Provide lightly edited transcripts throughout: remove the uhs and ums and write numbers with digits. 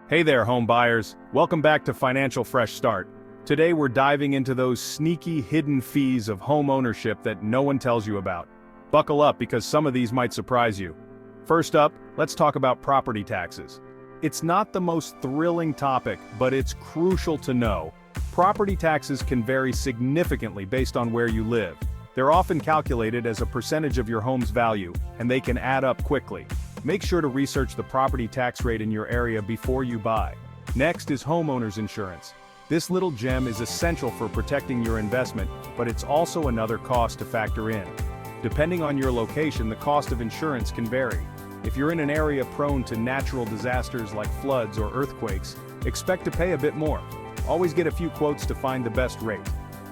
Hey there, home buyers. Welcome back to Financial Fresh Start. Today we're diving into those sneaky hidden fees of home ownership that no one tells you about. Buckle up because some of these might surprise you. First up, let's talk about property taxes. It's not the most thrilling topic, but it's crucial to know. Property taxes can vary significantly based on where you live. They're often calculated as a percentage of your home's value, and they can add up quickly. Make sure to research the property tax rate in your area before you buy. Next is homeowner's insurance. This little gem is essential for protecting your investment, but it's also another cost to factor in. Depending on your location, the cost of insurance can vary. If you're in an area prone to natural disasters like floods or earthquakes, expect to pay a bit more. Always get a few quotes to find the best rate.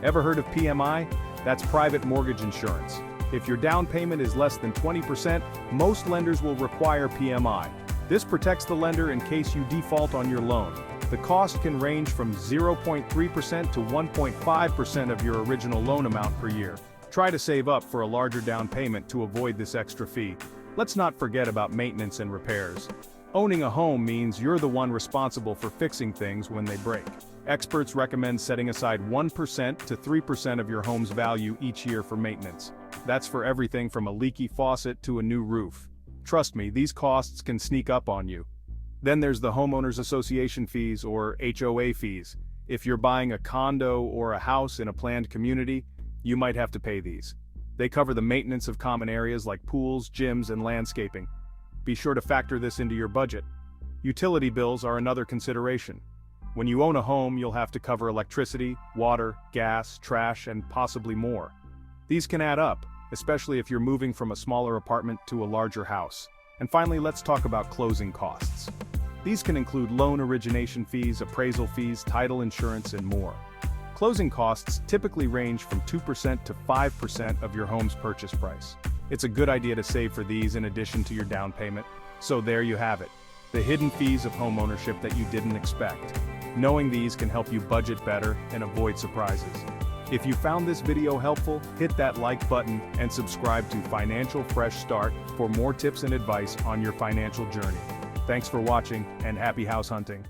Ever heard of PMI? That's private mortgage insurance. If your down payment is less than 20%, most lenders will require PMI. This protects the lender in case you default on your loan. The cost can range from 0.3% to 1.5% of your original loan amount per year. Try to save up for a larger down payment to avoid this extra fee. Let's not forget about maintenance and repairs. Owning a home means you're the one responsible for fixing things when they break. Experts recommend setting aside 1% to 3% of your home's value each year for maintenance. That's for everything from a leaky faucet to a new roof. Trust me, these costs can sneak up on you. Then there's the homeowners association fees or HOA fees. If you're buying a condo or a house in a planned community, you might have to pay these. They cover the maintenance of common areas like pools, gyms, and landscaping. Be sure to factor this into your budget. Utility bills are another consideration. When you own a home, you'll have to cover electricity, water, gas, trash, and possibly more. These can add up, especially if you're moving from a smaller apartment to a larger house. And finally, let's talk about closing costs. These can include loan origination fees, appraisal fees, title insurance, and more. Closing costs typically range from 2% to 5% of your home's purchase price. It's a good idea to save for these in addition to your down payment. So there you have it, the hidden fees of homeownership that you didn't expect. Knowing these can help you budget better and avoid surprises. If you found this video helpful, hit that like button and subscribe to Financial Fresh Start for more tips and advice on your financial journey. Thanks for watching and happy house hunting.